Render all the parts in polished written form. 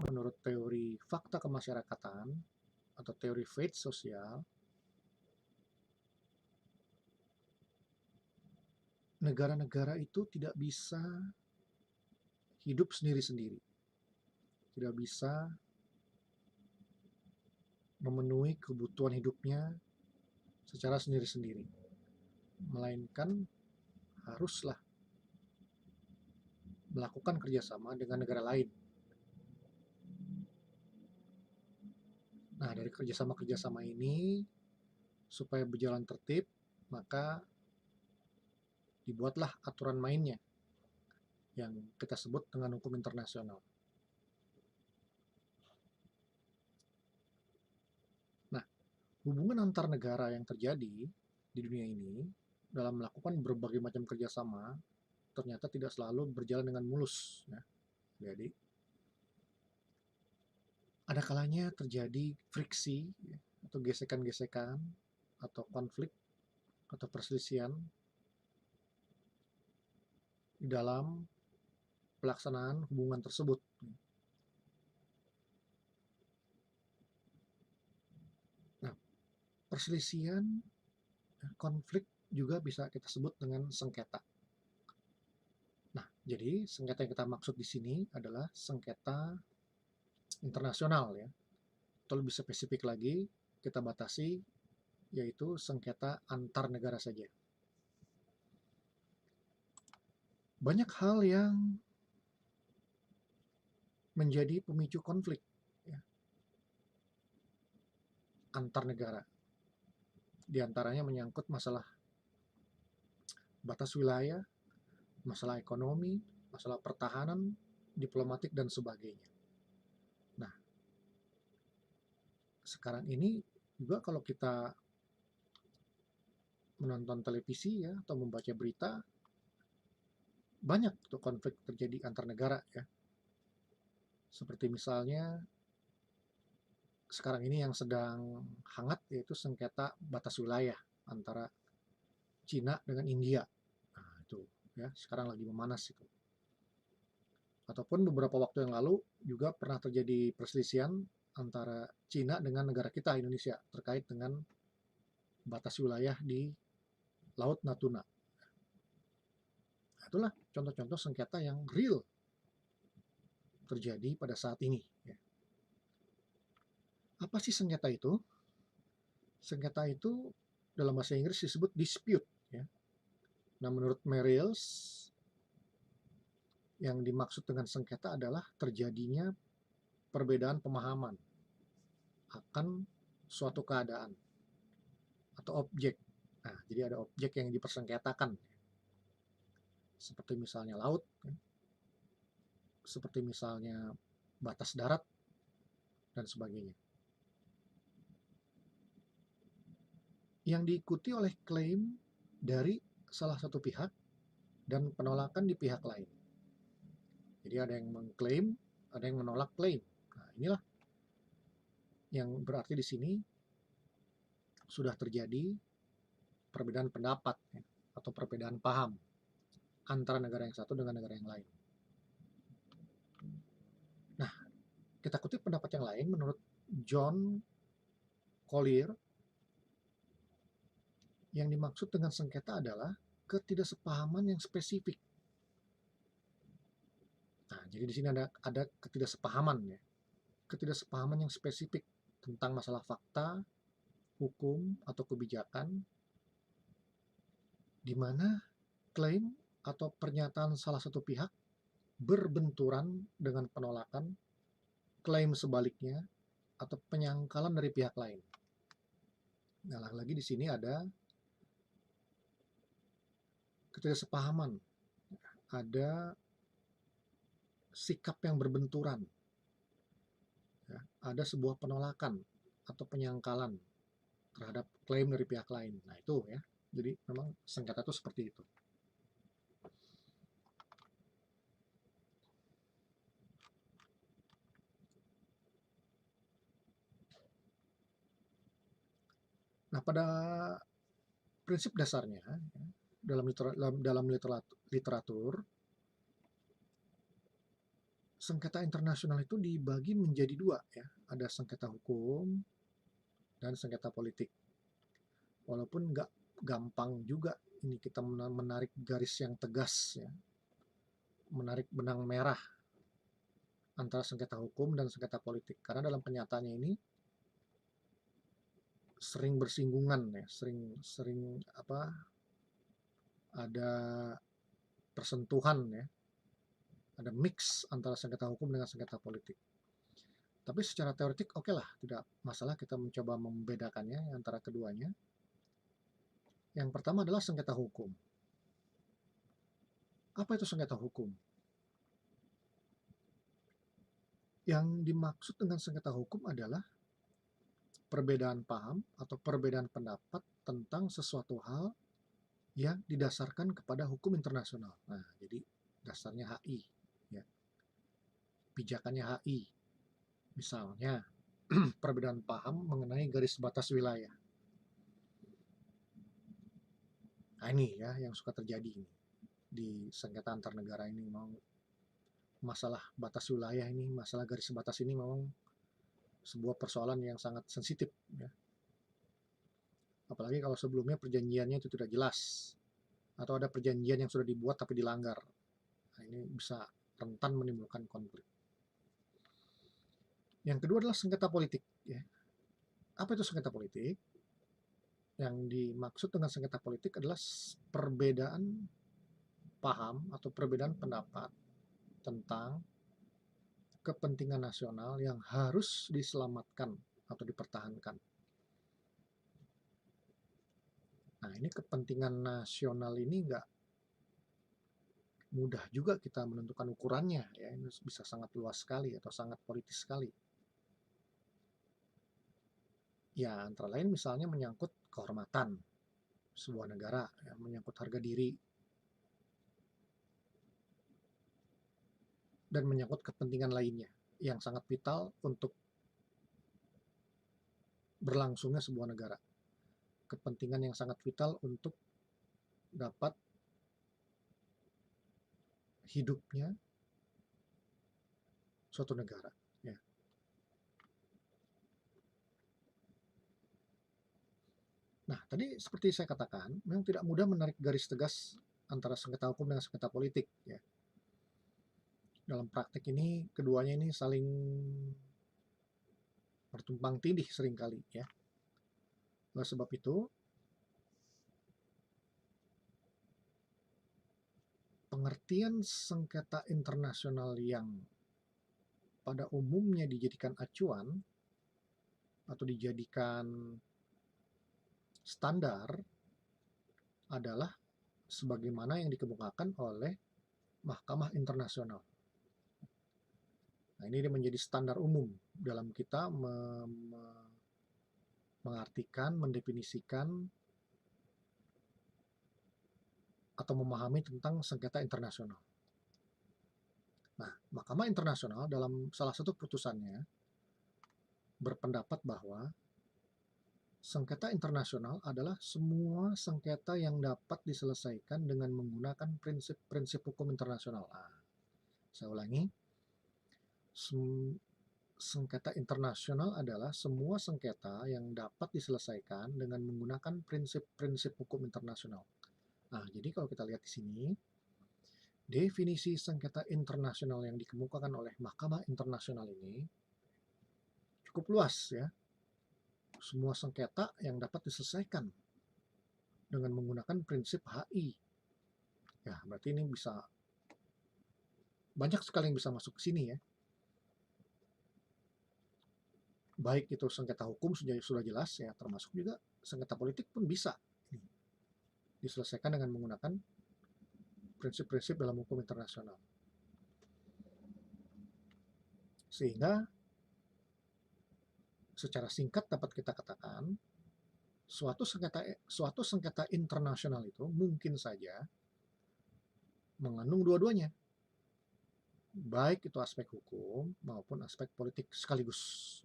menurut teori fakta kemasyarakatan atau teori faith sosial, negara-negara itu tidak bisa hidup sendiri-sendiri, tidak bisa memenuhi kebutuhan hidupnya secara sendiri-sendiri, melainkan haruslah melakukan kerjasama dengan negara lain. Nah, dari kerjasama-kerjasama ini, supaya berjalan tertib, maka dibuatlah aturan mainnya yang kita sebut dengan hukum internasional. Nah, hubungan antar negara yang terjadi di dunia ini dalam melakukan berbagai macam kerjasama ternyata tidak selalu berjalan dengan mulus. Ya. Jadi, ada kalanya terjadi friksi ya, atau gesekan-gesekan atau konflik atau perselisihan di dalam pelaksanaan hubungan tersebut. Nah, perselisihan, konflik juga bisa kita sebut dengan sengketa. Nah, jadi sengketa yang kita maksud di sini adalah sengketa internasional ya. Atau lebih spesifik lagi, kita batasi yaitu sengketa antar negara saja. Banyak hal yang menjadi pemicu konflik ya, antar negara. Di antaranya menyangkut masalah batas wilayah, masalah ekonomi, masalah pertahanan, diplomatik, dan sebagainya. Nah, sekarang ini juga kalau kita menonton televisi ya atau membaca berita, banyak tuh konflik terjadi antar negara ya. Seperti misalnya sekarang ini yang sedang hangat yaitu sengketa batas wilayah antara Cina dengan India. Nah, itu ya, sekarang lagi memanas itu. Ataupun beberapa waktu yang lalu juga pernah terjadi perselisihan antara Cina dengan negara kita Indonesia terkait dengan batas wilayah di Laut Natuna. Itulah contoh-contoh sengketa yang real terjadi pada saat ini. Apa sih sengketa itu? Sengketa itu dalam bahasa Inggris disebut dispute. Ya. Nah, menurut Merrill, yang dimaksud dengan sengketa adalah terjadinya perbedaan pemahaman akan suatu keadaan atau objek. Nah, jadi ada objek yang dipersengketakan. Seperti misalnya laut, seperti misalnya batas darat, dan sebagainya. Yang diikuti oleh klaim dari salah satu pihak dan penolakan di pihak lain. Jadi ada yang mengklaim, ada yang menolak klaim. Nah, inilah yang berarti di sini sudah terjadi perbedaan pendapat ya, atau perbedaan paham antara negara yang satu dengan negara yang lain. Nah, kita kutip pendapat yang lain menurut John Collier, yang dimaksud dengan sengketa adalah ketidaksepahaman yang spesifik. Nah, jadi di sini ada ketidaksepahaman ya. Ketidaksepahaman yang spesifik tentang masalah fakta, hukum, atau kebijakan, di mana klaim atau pernyataan salah satu pihak berbenturan dengan penolakan, klaim sebaliknya, atau penyangkalan dari pihak lain. Nah, lagi di sini ada ketidaksepahaman, ada sikap yang berbenturan, ya, ada sebuah penolakan atau penyangkalan terhadap klaim dari pihak lain. Nah, itu ya. Jadi memang sengketa itu seperti itu. Nah, pada prinsip dasarnya ya, dalam literatur sengketa internasional itu dibagi menjadi dua ya, ada sengketa hukum dan sengketa politik. Walaupun nggak gampang juga ini kita menarik garis yang tegas ya, menarik benang merah antara sengketa hukum dan sengketa politik. Karena dalam kenyataannya ini sering bersinggungan ya, sering ada persentuhan ya, ada mix antara sengketa hukum dengan sengketa politik. Tapi secara teoretik oke lah, tidak masalah kita mencoba membedakannya antara keduanya. Yang pertama adalah sengketa hukum. Apa itu sengketa hukum? Yang dimaksud dengan sengketa hukum adalah perbedaan paham atau perbedaan pendapat tentang sesuatu hal yang didasarkan kepada hukum internasional. Nah, jadi dasarnya HI, ya. Pijakannya HI. Misalnya, perbedaan paham mengenai garis batas wilayah. Nah, ini ya yang suka terjadi ini di sengketa antar negara ini. Memang masalah batas wilayah ini, masalah garis batas ini memang sebuah persoalan yang sangat sensitif ya. Apalagi kalau sebelumnya perjanjiannya itu tidak jelas atau ada perjanjian yang sudah dibuat tapi dilanggar. Nah, ini bisa rentan menimbulkan konflik. Yang kedua adalah sengketa politik ya. Apa itu sengketa politik? Yang dimaksud dengan sengketa politik adalah perbedaan paham atau perbedaan pendapat tentang kepentingan nasional yang harus diselamatkan atau dipertahankan. Nah, ini kepentingan nasional ini nggak mudah juga kita menentukan ukurannya ya, ini bisa sangat luas sekali atau sangat politis sekali. Ya, antara lain misalnya menyangkut kehormatan sebuah negara, ya, menyangkut harga diri, dan menyangkut kepentingan lainnya yang sangat vital untuk berlangsungnya sebuah negara. Kepentingan yang sangat vital untuk dapat hidupnya suatu negara. Ya. Nah, tadi seperti saya katakan, memang tidak mudah menarik garis tegas antara sengketa hukum dengan sengketa politik. Ya. Dalam praktek ini, keduanya ini saling bertumpang tindih seringkali. Ya. Oleh sebab itu, pengertian sengketa internasional yang pada umumnya dijadikan acuan atau dijadikan standar adalah sebagaimana yang dikemukakan oleh Mahkamah Internasional. Nah, ini menjadi standar umum dalam kita mengartikan, mendefinisikan, atau memahami tentang sengketa internasional. Nah, Mahkamah Internasional dalam salah satu putusannya berpendapat bahwa sengketa internasional adalah semua sengketa yang dapat diselesaikan dengan menggunakan prinsip-prinsip hukum internasional. Nah, saya ulangi, sengketa internasional adalah semua sengketa yang dapat diselesaikan dengan menggunakan prinsip-prinsip hukum internasional. Nah, jadi kalau kita lihat di sini, definisi sengketa internasional yang dikemukakan oleh Mahkamah Internasional ini cukup luas ya. Semua sengketa yang dapat diselesaikan dengan menggunakan prinsip HI. Ya, berarti ini bisa banyak sekali yang bisa masuk ke sini ya. Baik itu sengketa hukum sudah jelas ya, termasuk juga sengketa politik pun bisa diselesaikan dengan menggunakan prinsip-prinsip dalam hukum internasional. Sehingga secara singkat dapat kita katakan suatu sengketa internasional itu mungkin saja mengandung dua-duanya, baik itu aspek hukum maupun aspek politik sekaligus.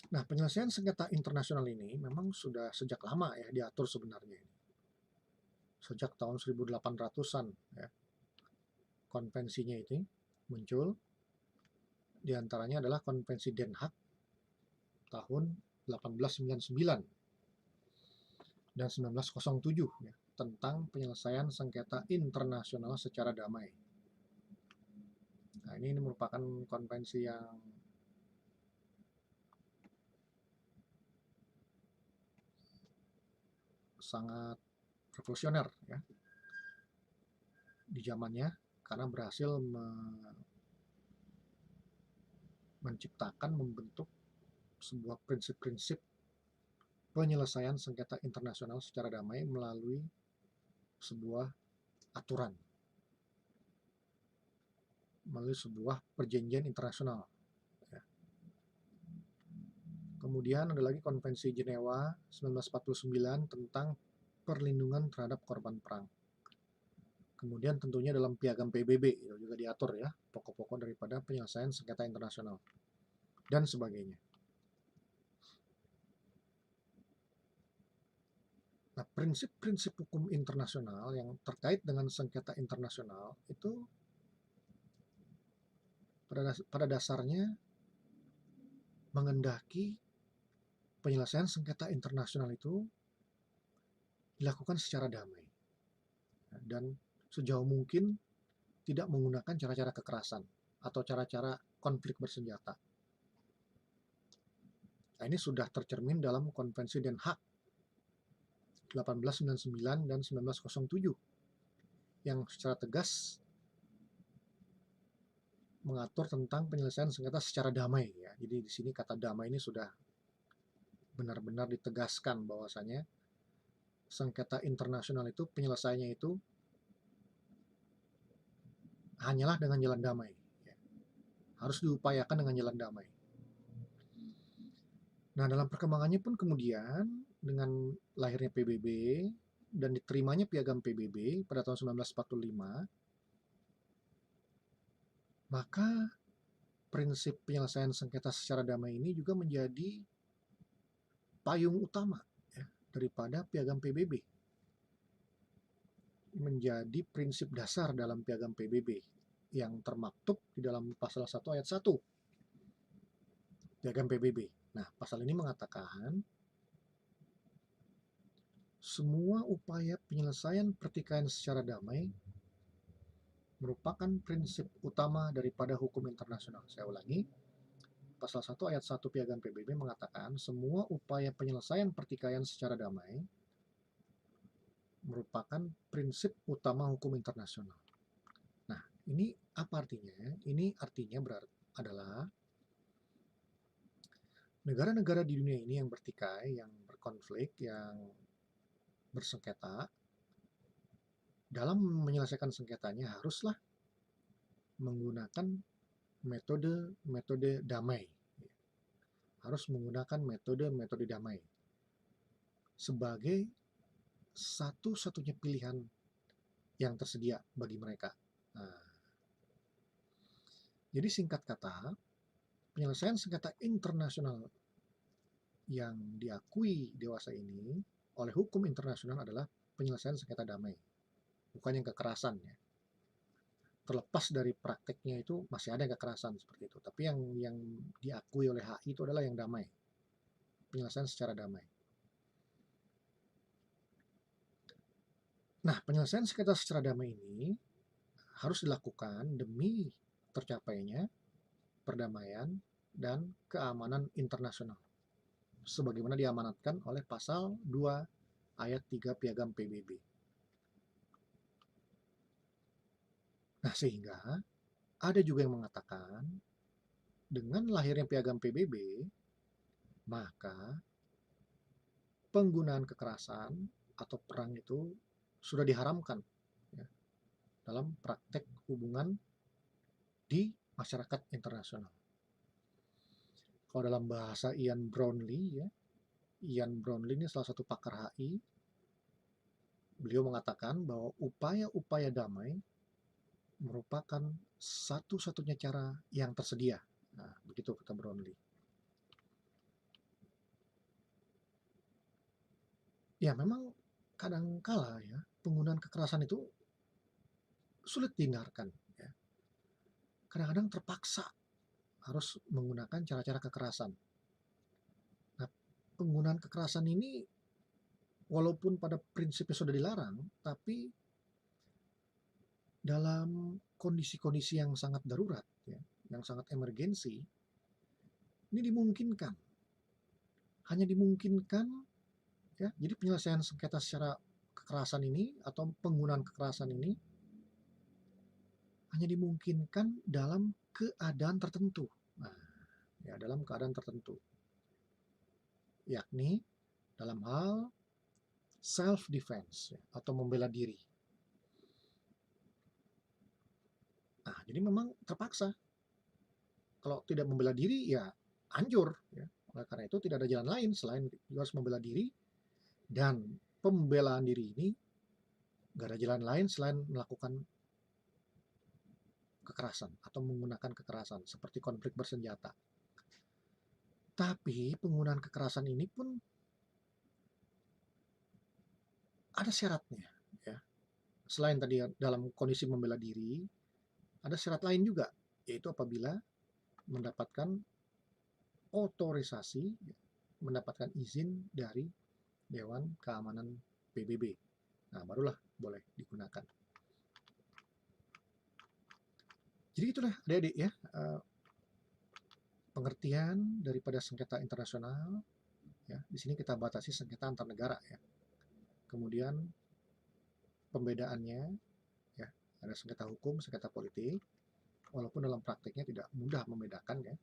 Nah, penyelesaian sengketa internasional ini memang sudah sejak lama ya diatur sebenarnya. sejak tahun 1800-an ya. Konvensinya itu muncul, diantaranya adalah Konvensi Den Haag tahun 1899 dan 1907 ya, tentang penyelesaian sengketa internasional secara damai. Nah, ini merupakan konvensi yang sangat revolusioner ya di zamannya, karena berhasil menciptakan, membentuk sebuah prinsip-prinsip penyelesaian sengketa internasional secara damai melalui sebuah aturan, melalui sebuah perjanjian internasional. Kemudian ada lagi Konvensi Jenewa 1949 tentang perlindungan terhadap korban perang. Kemudian tentunya dalam Piagam PBB itu juga diatur ya pokok-pokok daripada penyelesaian sengketa internasional dan sebagainya. Nah, prinsip-prinsip hukum internasional yang terkait dengan sengketa internasional itu pada dasarnya mengendaki penyelesaian sengketa internasional itu dilakukan secara damai dan sejauh mungkin tidak menggunakan cara-cara kekerasan atau cara-cara konflik bersenjata. Nah, ini sudah tercermin dalam Konvensi Den Haag 1899 dan 1907 yang secara tegas mengatur tentang penyelesaian sengketa secara damai ya. Jadi di sini kata damai ini sudah benar-benar ditegaskan bahwasanya sengketa internasional itu penyelesaiannya itu hanyalah dengan jalan damai ya. Harus diupayakan dengan jalan damai. Nah, dalam perkembangannya pun kemudian dengan lahirnya PBB dan diterimanya Piagam PBB pada tahun 1945, maka prinsip penyelesaian sengketa secara damai ini juga menjadi payung utama ya, daripada Piagam PBB. Menjadi prinsip dasar dalam Piagam PBB yang termaktub di dalam pasal 1 ayat 1 Piagam PBB. Nah, pasal ini mengatakan semua upaya penyelesaian pertikaian secara damai merupakan prinsip utama daripada hukum internasional. Saya ulangi, pasal 1 ayat 1 Piagam PBB mengatakan semua upaya penyelesaian pertikaian secara damai merupakan prinsip utama hukum internasional. Nah, ini apa artinya? Ini artinya adalah negara-negara di dunia ini yang bertikai, yang berkonflik, yang bersengketa, dalam menyelesaikan sengketanya haruslah menggunakan metode damai. Harus menggunakan metode damai sebagai satu-satunya pilihan yang tersedia bagi mereka. Nah, jadi singkat kata, penyelesaian sengketa internasional yang diakui dewasa ini oleh hukum internasional adalah penyelesaian sengketa damai, bukan yang kekerasan ya. Terlepas dari prakteknya itu masih ada yang kekerasan seperti itu, tapi yang diakui oleh HI itu adalah yang damai, penyelesaian secara damai. Nah, penyelesaian sengketa secara damai ini harus dilakukan demi tercapainya perdamaian dan keamanan internasional sebagaimana diamanatkan oleh pasal 2 ayat 3 Piagam PBB. Nah, sehingga ada juga yang mengatakan dengan lahirnya Piagam PBB, maka penggunaan kekerasan atau perang itu sudah diharamkan ya, dalam praktek hubungan di masyarakat internasional. Kalau dalam bahasa Ian Brownlee ya, Ian Brownlee ini salah satu pakar HI, beliau mengatakan bahwa upaya-upaya damai merupakan satu-satunya cara yang tersedia. Nah, begitu kata Brownlee. Ya, memang kadangkala ya penggunaan kekerasan itu sulit dihindarkan ya. Kadang-kadang terpaksa harus menggunakan cara-cara kekerasan. Nah, penggunaan kekerasan ini walaupun pada prinsipnya sudah dilarang, tapi dalam kondisi-kondisi yang sangat darurat ya, yang sangat emergensi, ini dimungkinkan. Hanya dimungkinkan ya. Jadi penyelesaian sengketa secara kekerasan ini atau penggunaan kekerasan ini hanya dimungkinkan dalam keadaan tertentu. Nah, ya dalam keadaan tertentu. Yakni dalam hal self defense ya, atau membela diri. Nah, jadi memang terpaksa. Kalau tidak membela diri ya hancur ya. Oleh karena itu tidak ada jalan lain selain harus membela diri, dan pembelaan diri ini gak ada jalan lain selain melakukan kekerasan atau menggunakan kekerasan seperti konflik bersenjata. Tapi penggunaan kekerasan ini pun ada syaratnya ya. Selain tadi dalam kondisi membela diri, ada syarat lain juga, yaitu apabila mendapatkan otorisasi, mendapatkan izin dari Dewan Keamanan PBB. Nah, barulah boleh digunakan. Jadi itulah adik-adik ya, pengertian daripada sengketa internasional ya. Di sini kita batasi sengketa antar negara ya. Kemudian pembedaannya ya, ada sengketa hukum, sengketa politik, walaupun dalam praktiknya tidak mudah membedakan ya.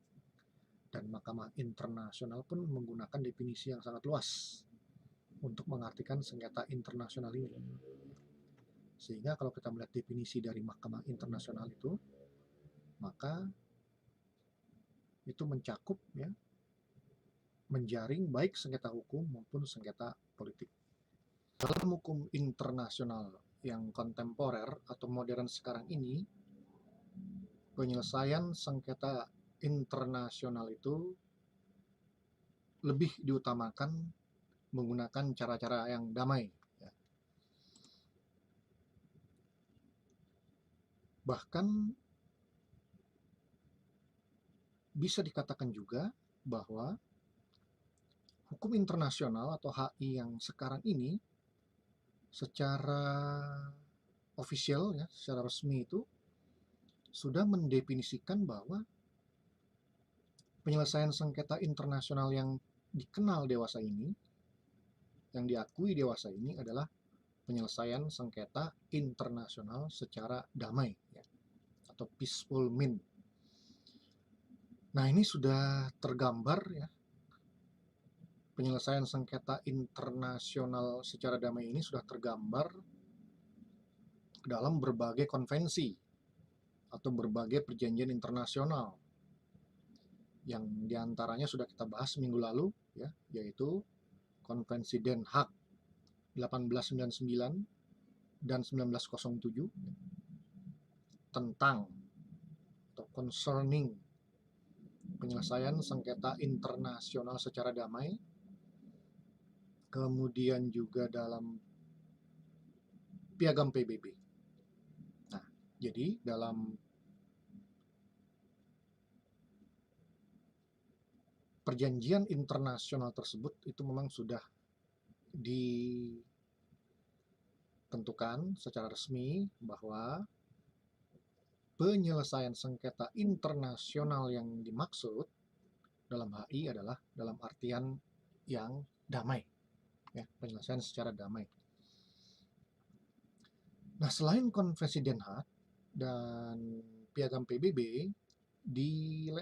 Dan Mahkamah Internasional pun menggunakan definisi yang sangat luas untuk mengartikan sengketa internasional ini. Sehingga kalau kita melihat definisi dari Mahkamah Internasional itu, maka itu mencakup ya, menjaring baik sengketa hukum maupun sengketa politik. Dalam hukum internasional yang kontemporer atau modern sekarang ini, penyelesaian sengketa internasional itu lebih diutamakan menggunakan cara-cara yang damai ya. Bahkan bisa dikatakan juga bahwa hukum internasional atau HI yang sekarang ini secara official ya, secara resmi itu sudah mendefinisikan bahwa penyelesaian sengketa internasional yang dikenal dewasa ini, yang diakui dewasa ini adalah penyelesaian sengketa internasional secara damai ya, atau peaceful mean. Nah, ini sudah tergambar ya, penyelesaian sengketa internasional secara damai ini sudah tergambar dalam berbagai konvensi atau berbagai perjanjian internasional yang diantaranya sudah kita bahas minggu lalu ya, yaitu Konvensi Den Haag 1899 dan 1907 tentang atau concerning penyelesaian sengketa internasional secara damai. Kemudian juga dalam Piagam PBB. Nah, jadi dalam perjanjian internasional tersebut itu memang sudah ditentukan secara resmi bahwa penyelesaian sengketa internasional yang dimaksud dalam HI adalah dalam artian yang damai ya, penyelesaian secara damai. Nah, selain Konvensi Den Haag dan Piagam PBB, di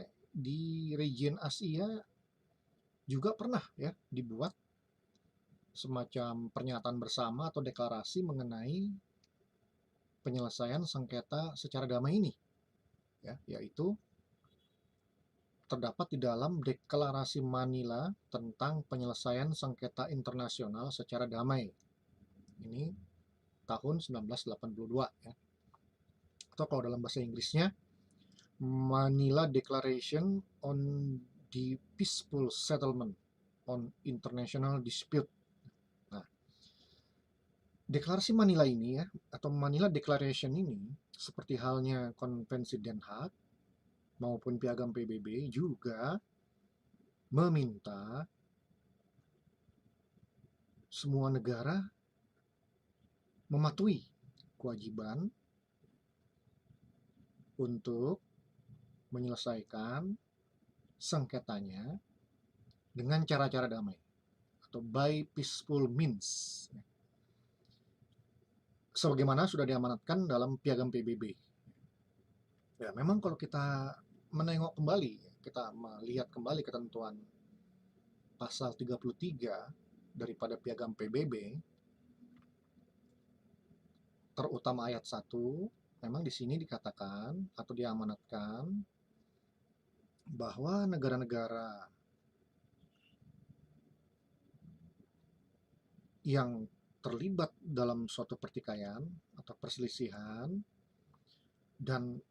region Asia juga pernah ya dibuat semacam pernyataan bersama atau deklarasi mengenai penyelesaian sengketa secara damai ini ya, yaitu terdapat di dalam Deklarasi Manila tentang penyelesaian sengketa internasional secara damai. Ini tahun 1982 ya. Atau kalau dalam bahasa Inggrisnya Manila Declaration on the Peaceful Settlement on International Dispute. Nah, Deklarasi Manila ini ya, atau Manila Declaration ini, seperti halnya Konvensi Den Haag maupun Piagam PBB juga meminta semua negara mematuhi kewajiban untuk menyelesaikan sengketanya dengan cara-cara damai atau by peaceful means, sebagaimana sudah diamanatkan dalam Piagam PBB. Ya, memang kalau kita menengok kembali, kita melihat kembali ketentuan pasal 33 daripada Piagam PBB, terutama ayat 1, memang di sini dikatakan atau diamanatkan bahwa negara-negara yang terlibat dalam suatu pertikaian atau perselisihan, dan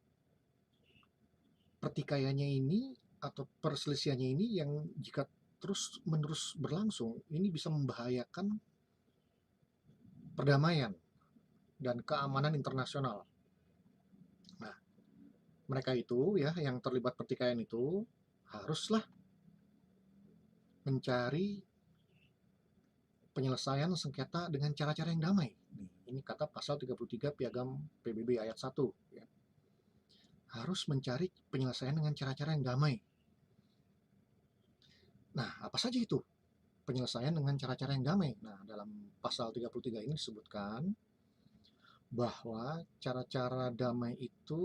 pertikaiannya ini atau perselisihannya ini yang jika terus-menerus berlangsung, ini bisa membahayakan perdamaian dan keamanan internasional. Nah, mereka itu ya yang terlibat pertikaian itu haruslah mencari penyelesaian sengketa dengan cara-cara yang damai. Ini kata pasal 33 Piagam PBB ayat 1 ya. Harus mencari penyelesaian dengan cara-cara yang damai. Nah, apa saja itu penyelesaian dengan cara-cara yang damai? Nah, dalam pasal 33 ini disebutkan bahwa cara-cara damai itu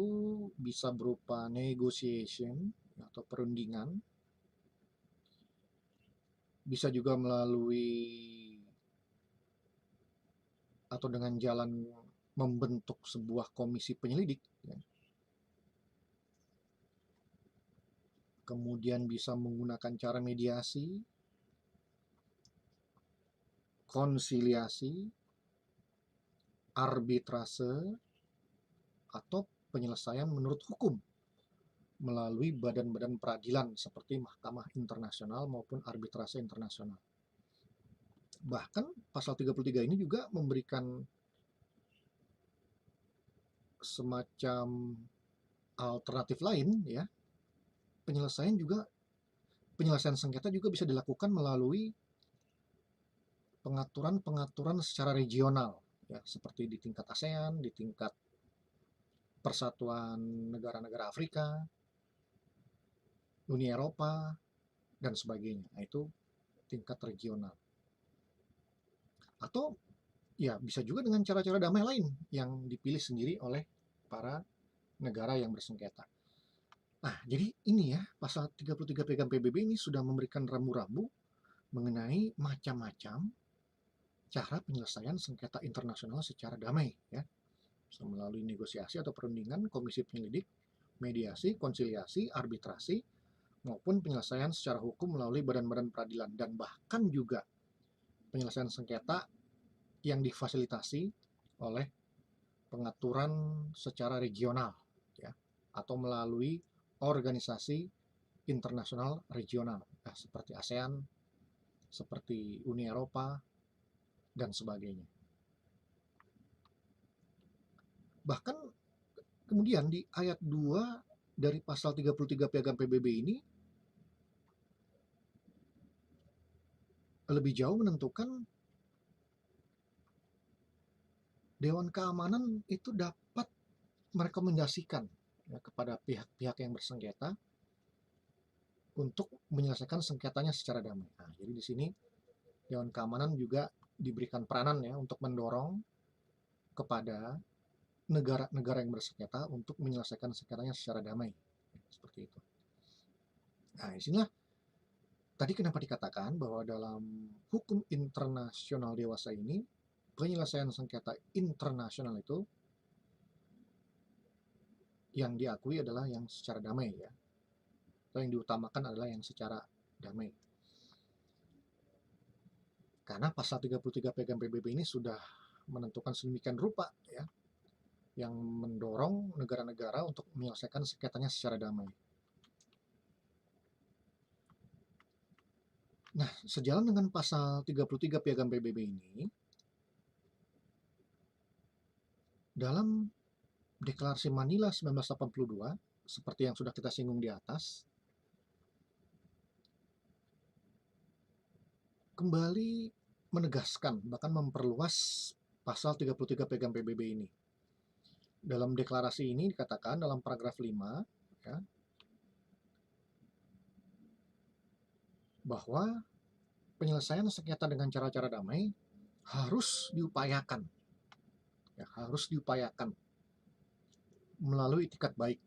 bisa berupa negotiation atau perundingan, bisa juga melalui atau dengan jalan membentuk sebuah komisi penyelidik, ya. Kemudian bisa menggunakan cara mediasi, konsiliasi, arbitrase, atau penyelesaian menurut hukum melalui badan-badan peradilan seperti Mahkamah Internasional maupun Arbitrase Internasional. Bahkan pasal 33 ini juga memberikan semacam alternatif lain ya. Penyelesaian sengketa juga bisa dilakukan melalui pengaturan-pengaturan secara regional ya, seperti di tingkat ASEAN, di tingkat Persatuan Negara-Negara Afrika, Uni Eropa, dan sebagainya. Nah, itu tingkat regional. Atau ya bisa juga dengan cara-cara damai lain yang dipilih sendiri oleh para negara yang bersengketa. Nah, jadi ini ya, pasal 33 Piagam PBB ini sudah memberikan rambu-rambu mengenai macam-macam cara penyelesaian sengketa internasional secara damai ya. Bisa melalui negosiasi atau perundingan, komisi penyelidik, mediasi, konsiliasi, arbitrasi, maupun penyelesaian secara hukum melalui badan-badan peradilan, dan bahkan juga penyelesaian sengketa yang difasilitasi oleh pengaturan secara regional ya, atau melalui organisasi internasional regional ya, seperti ASEAN, seperti Uni Eropa, dan sebagainya. Bahkan kemudian di ayat 2 dari pasal 33 Piagam PBB ini lebih jauh menentukan Dewan Keamanan itu dapat merekomendasikan ya, kepada pihak-pihak yang bersengketa untuk menyelesaikan sengketanya secara damai. Nah, jadi di sini Dewan Keamanan juga diberikan peranan ya untuk mendorong kepada negara-negara yang bersengketa untuk menyelesaikan sengketanya secara damai. Seperti itu. Nah, disinilah tadi kenapa dikatakan bahwa dalam hukum internasional dewasa ini, penyelesaian sengketa internasional itu yang diakui adalah yang secara damai ya. Atau yang diutamakan adalah yang secara damai. Karena pasal 33 Piagam PBB ini sudah menentukan sedemikian rupa ya, yang mendorong negara-negara untuk menyelesaikan sengketanya secara damai. Nah, sejalan dengan pasal 33 Piagam PBB ini, Dalam Deklarasi Manila 1982, seperti yang sudah kita singgung di atas, kembali menegaskan, bahkan memperluas pasal 33 Piagam PBB ini. Dalam deklarasi ini dikatakan dalam paragraf 5, ya, bahwa penyelesaian sengketa dengan cara-cara damai harus diupayakan, ya, harus diupayakan melalui itikat baik.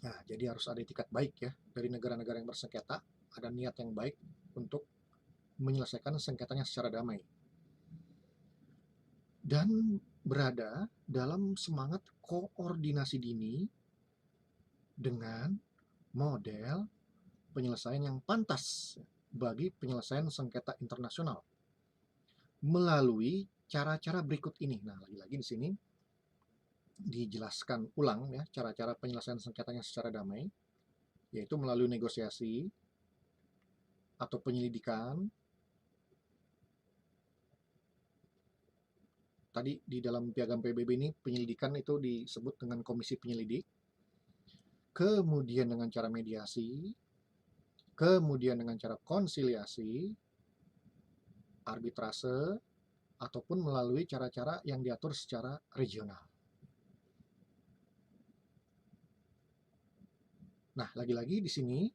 Nah, jadi harus ada itikat baik ya dari negara-negara yang bersengketa, ada niat yang baik untuk menyelesaikan sengketanya secara damai. Dan berada dalam semangat koordinasi dini dengan model penyelesaian yang pantas bagi penyelesaian sengketa internasional melalui cara-cara berikut ini. Nah, lagi-lagi di sini dijelaskan ulang ya cara-cara penyelesaian sengketanya secara damai, yaitu melalui negosiasi atau penyelidikan. Tadi di dalam Piagam PBB ini penyelidikan itu disebut dengan komisi penyelidik, kemudian dengan cara mediasi, kemudian dengan cara konsiliasi, arbitrase, ataupun melalui cara-cara yang diatur secara regional. Nah, lagi-lagi di sini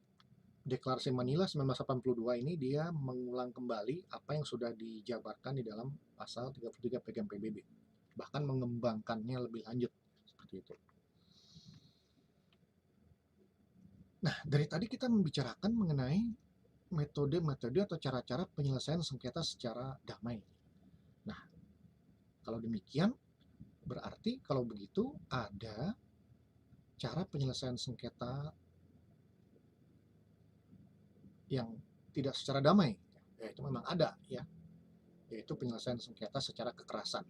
Deklarasi Manila 1982 ini dia mengulang kembali apa yang sudah dijabarkan di dalam pasal 33 Piagam PBB, bahkan mengembangkannya lebih lanjut seperti itu. Nah, dari tadi kita membicarakan mengenai metode-metode atau cara-cara penyelesaian sengketa secara damai. Nah, kalau demikian berarti kalau begitu ada cara penyelesaian sengketa yang tidak secara damai, yaitu memang ada ya, yaitu penyelesaian sengketa secara kekerasan.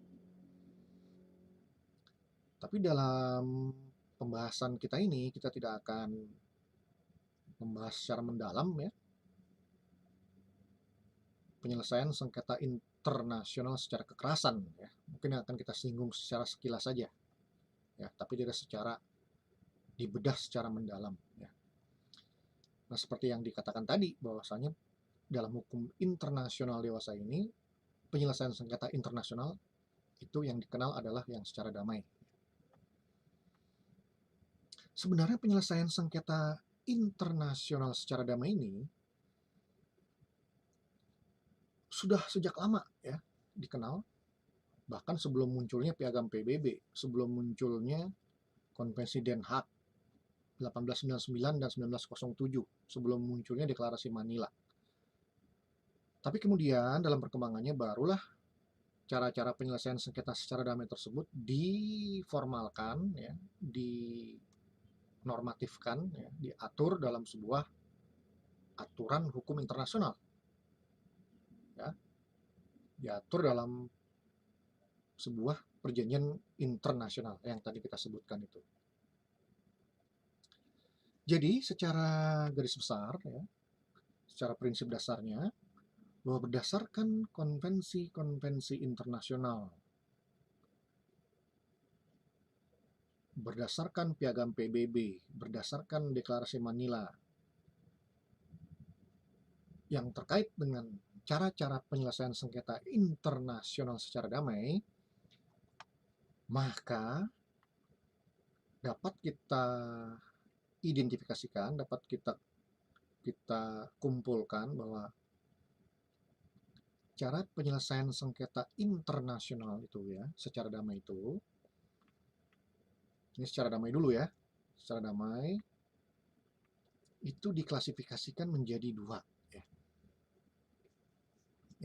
Tapi dalam pembahasan kita ini kita tidak akan membahas secara mendalam ya penyelesaian sengketa internasional secara kekerasan ya. Mungkin akan kita singgung secara sekilas saja ya, tapi tidak secara dibedah secara mendalam ya. Nah, seperti yang dikatakan tadi bahwasanya dalam hukum internasional dewasa ini penyelesaian sengketa internasional itu yang dikenal adalah yang secara damai. Sebenarnya penyelesaian sengketa internasional secara damai ini sudah sejak lama ya dikenal, bahkan sebelum munculnya Piagam PBB, sebelum munculnya Konvensi Den Haag 1899 dan 1907, sebelum munculnya Deklarasi Manila. Tapi kemudian dalam perkembangannya barulah cara-cara penyelesaian sengketa secara damai tersebut diformalkan ya, dinormatifkan ya, diatur dalam sebuah aturan hukum internasional. Ya, diatur dalam sebuah perjanjian internasional yang tadi kita sebutkan itu. Jadi secara garis besar ya, secara prinsip dasarnya bahwa berdasarkan konvensi-konvensi internasional, berdasarkan Piagam PBB, berdasarkan Deklarasi Manila yang terkait dengan cara-cara penyelesaian sengketa internasional secara damai, maka dapat kita identifikasikan, dapat kita kumpulkan bahwa cara penyelesaian sengketa internasional itu ya, secara damai itu, ini secara damai dulu ya, secara damai itu diklasifikasikan menjadi dua. Ya.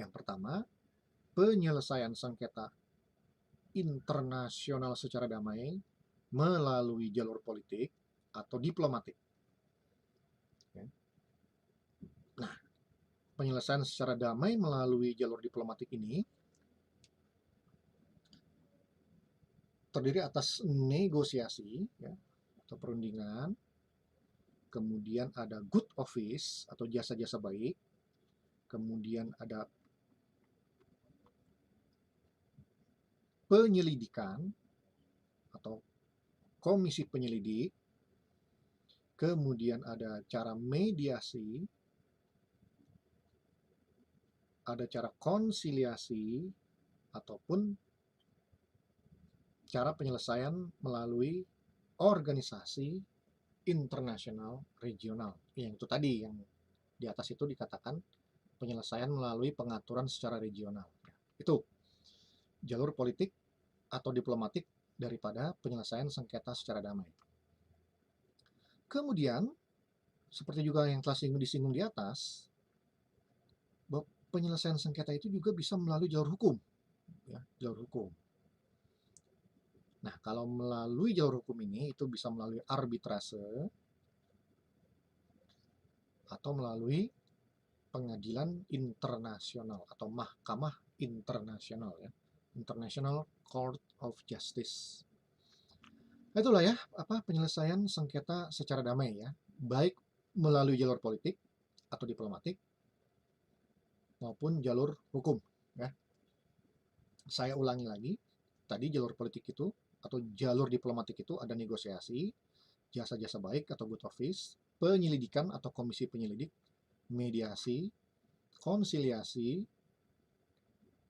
Yang pertama, penyelesaian sengketa internasional secara damai melalui jalur politik atau diplomatik. Ya. Nah, penyelesaian secara damai melalui jalur diplomatik ini terdiri atas negosiasi ya, atau perundingan, kemudian ada good office atau jasa-jasa baik, kemudian ada penyelidikan atau komisi penyelidik, kemudian ada cara mediasi, ada cara konsiliasi, ataupun cara penyelesaian melalui organisasi internasional regional. Yang itu tadi, yang di atas itu dikatakan penyelesaian melalui pengaturan secara regional. Itu jalur politik atau diplomatik daripada penyelesaian sengketa secara damai. Kemudian, seperti juga yang telah disinggung di atas, bahwa penyelesaian sengketa itu juga bisa melalui jalur hukum. Ya, jalur hukum. Nah, kalau melalui jalur hukum ini, itu bisa melalui arbitrase atau melalui pengadilan internasional atau mahkamah internasional, ya, International Court of Justice. Itulah ya, penyelesaian sengketa secara damai, ya, baik melalui jalur politik atau diplomatik maupun jalur hukum, ya. Saya ulangi lagi, tadi jalur politik itu atau jalur diplomatik itu ada negosiasi, jasa-jasa baik atau good office, penyelidikan atau komisi penyelidik, mediasi, konsiliasi,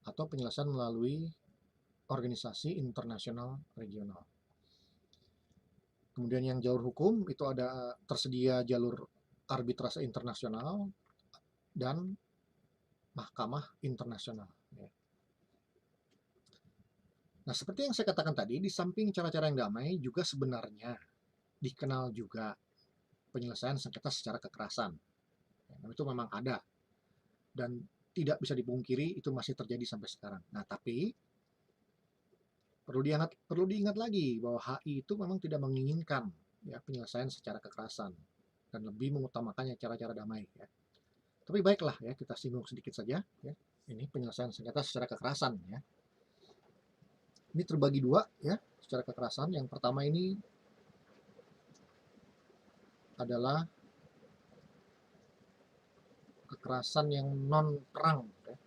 atau penyelesaian melalui organisasi internasional regional. Kemudian yang jalur hukum itu ada tersedia jalur arbitrase internasional dan mahkamah internasional. Nah, seperti yang saya katakan tadi, di samping cara-cara yang damai juga sebenarnya dikenal juga penyelesaian sengketa secara kekerasan. Nah, itu memang ada dan tidak bisa dipungkiri itu masih terjadi sampai sekarang. Nah, tapi perlu diingat lagi bahwa HI itu memang tidak menginginkan, ya, penyelesaian secara kekerasan dan lebih mengutamakannya cara-cara damai, ya. Tapi baiklah, ya, kita singgung sedikit saja, ya. Ini penyelesaian sengketa secara kekerasan, ya. Ini terbagi dua, ya, secara kekerasan. Yang pertama ini adalah kekerasan yang non-perang, ya.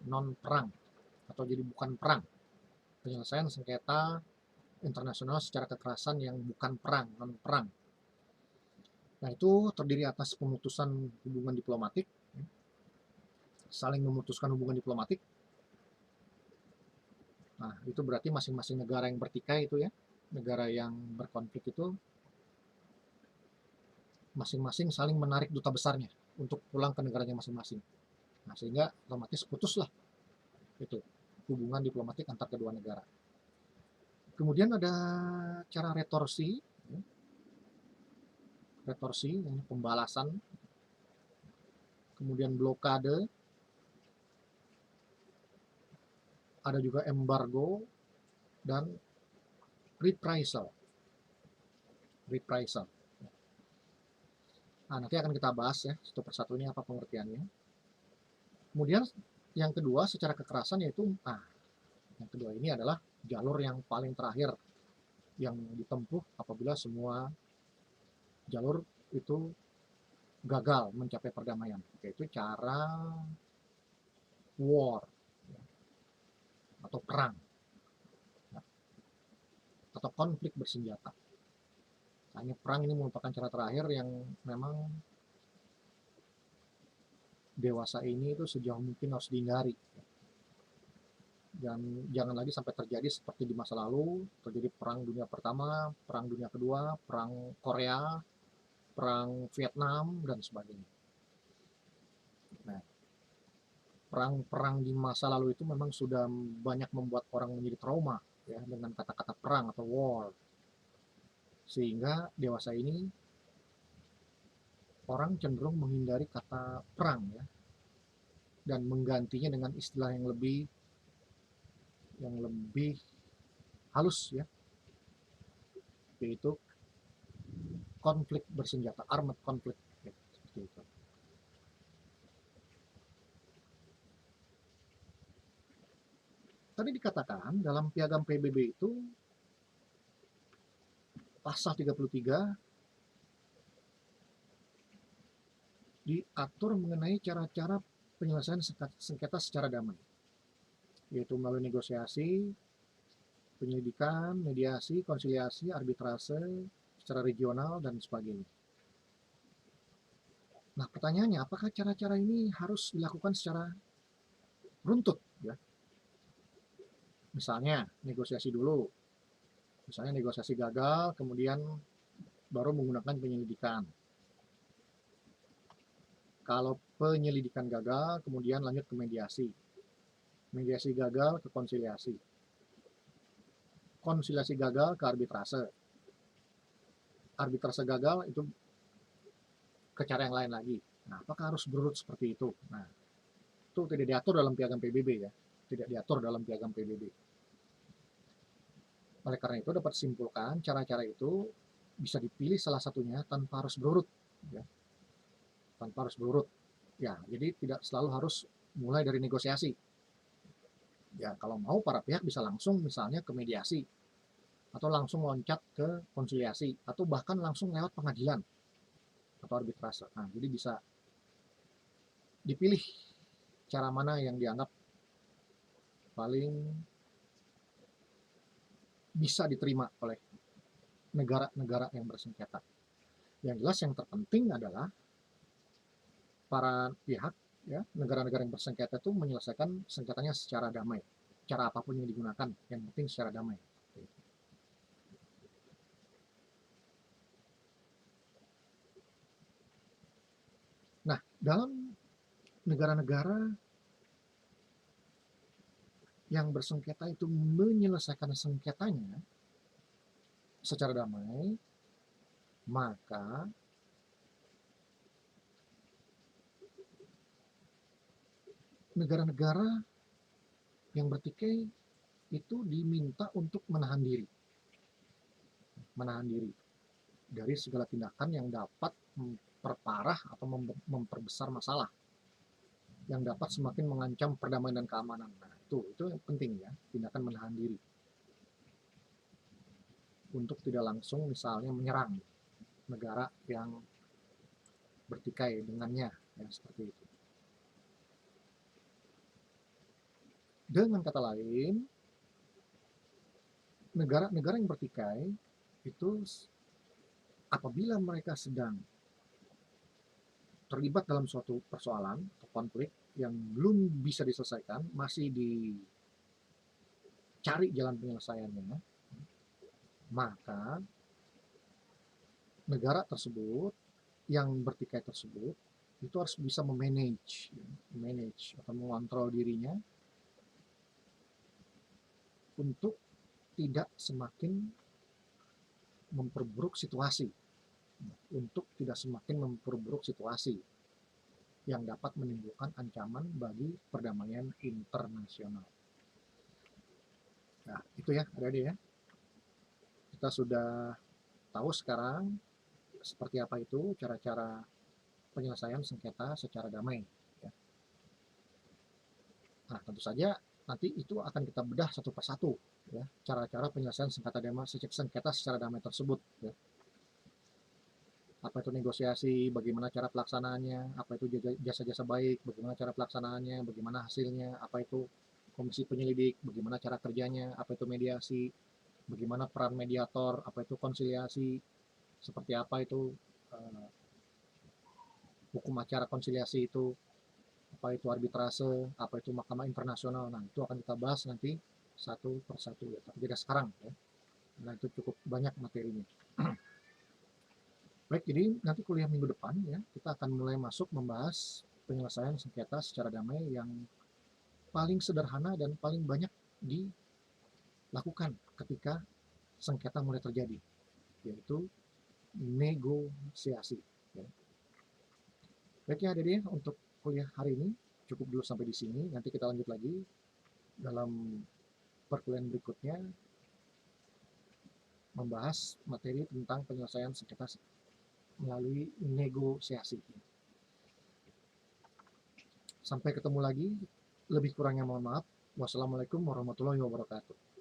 Non-perang atau jadi bukan perang. Penyelesaian sengketa internasional secara kekerasan yang bukan perang, non-perang. Nah, itu terdiri atas pemutusan hubungan diplomatik, saling memutuskan hubungan diplomatik. Nah, itu berarti masing-masing negara yang bertikai itu, ya, negara yang berkonflik itu masing-masing saling menarik duta besarnya untuk pulang ke negaranya masing-masing. Nah, sehingga otomatis putuslah itu hubungan diplomatik antar kedua negara. Kemudian ada cara retorsi, pembalasan, kemudian blokade, ada juga embargo dan reprisal. Nah, nanti akan kita bahas, ya, satu persatu ini apa pengertiannya. Kemudian yang kedua secara kekerasan yaitu, yang kedua ini adalah jalur yang paling terakhir yang ditempuh apabila semua jalur itu gagal mencapai perdamaian, yaitu cara war atau perang atau konflik bersenjata. Hanya perang ini merupakan cara terakhir yang memang dewasa ini itu sejauh mungkin harus dihindari. Dan jangan lagi sampai terjadi seperti di masa lalu, terjadi perang dunia pertama, perang dunia kedua, perang Korea, perang Vietnam, dan sebagainya. Nah, perang-perang di masa lalu itu memang sudah banyak membuat orang menjadi trauma, ya, dengan kata-kata perang atau war. Sehingga dewasa ini orang cenderung menghindari kata perang, ya, dan menggantinya dengan istilah yang lebih halus, ya, yaitu konflik bersenjata, armed conflict, ya, seperti itu. Tadi dikatakan dalam piagam PBB itu pasal 33 diatur mengenai cara-cara penyelesaian sengketa secara damai, yaitu melalui negosiasi, penyelidikan, mediasi, konsiliasi, arbitrase, secara regional, dan sebagainya. Nah, pertanyaannya, apakah cara-cara ini harus dilakukan secara runtut? Ya? Misalnya, negosiasi dulu. Misalnya negosiasi gagal, kemudian baru menggunakan penyelidikan. Kalau penyelidikan gagal, kemudian lanjut ke mediasi. Mediasi gagal ke konsiliasi. Konsiliasi gagal ke arbitrase. Arbitrase gagal itu ke cara yang lain lagi. Nah, apakah harus berurut seperti itu? Nah, itu tidak diatur dalam piagam PBB ya. Tidak diatur dalam piagam PBB. Oleh karena itu dapat disimpulkan cara-cara itu bisa dipilih salah satunya tanpa harus berurut. Ya. Tanpa harus berurut. Ya, jadi tidak selalu harus mulai dari negosiasi. Ya, kalau mau para pihak bisa langsung misalnya ke mediasi atau langsung loncat ke konsiliasi atau bahkan langsung lewat pengadilan atau arbitrase. Nah, jadi bisa dipilih cara mana yang dianggap paling bisa diterima oleh negara-negara yang bersengketa. Yang jelas yang terpenting adalah para pihak, ya, negara-negara yang bersengketa itu menyelesaikan sengketanya secara damai. Cara apapun yang digunakan, yang penting secara damai. Nah, dalam negara-negara yang bersengketa itu menyelesaikan sengketanya secara damai, maka negara-negara yang bertikai itu diminta untuk menahan diri dari segala tindakan yang dapat memperparah atau memperbesar masalah, yang dapat semakin mengancam perdamaian dan keamanan. Nah, itu yang penting ya, tindakan menahan diri untuk tidak langsung misalnya menyerang negara yang bertikai dengannya, ya seperti itu. Dengan kata lain, negara-negara yang bertikai itu apabila mereka sedang terlibat dalam suatu persoalan atau konflik yang belum bisa diselesaikan, masih dicari jalan penyelesaiannya, maka negara tersebut yang bertikai tersebut itu harus bisa memanage atau mengontrol dirinya untuk tidak semakin memperburuk situasi, yang dapat menimbulkan ancaman bagi perdamaian internasional. Nah, itu ya, adik-adik ya. Kita sudah tahu sekarang seperti apa itu cara-cara penyelesaian sengketa secara damai. Ya. Nah, tentu saja nanti itu akan kita bedah satu persatu, ya, cara-cara penyelesaian sengketa secara damai tersebut. Ya. Apa itu negosiasi, bagaimana cara pelaksanaannya, apa itu jasa-jasa baik, bagaimana cara pelaksanaannya, bagaimana hasilnya, apa itu komisi penyelidik, bagaimana cara kerjanya, apa itu mediasi, bagaimana peran mediator, apa itu konsiliasi, seperti apa itu hukum acara konsiliasi itu, apa itu arbitrase, apa itu mahkamah internasional. Nah, itu akan kita bahas nanti satu persatu ya, tapi tidak sekarang ya. Nah, itu cukup banyak materinya. Baik, jadi nanti kuliah minggu depan ya, kita akan mulai masuk membahas penyelesaian sengketa secara damai yang paling sederhana dan paling banyak dilakukan ketika sengketa mulai terjadi, yaitu negosiasi. Ya. Baik ya, Dede, untuk kuliah hari ini cukup dulu sampai di sini. Nanti kita lanjut lagi dalam perkuliahan berikutnya membahas materi tentang penyelesaian sengketa melalui negosiasi. Sampai ketemu lagi, lebih kurangnya mohon maaf. Wassalamualaikum warahmatullahi wabarakatuh.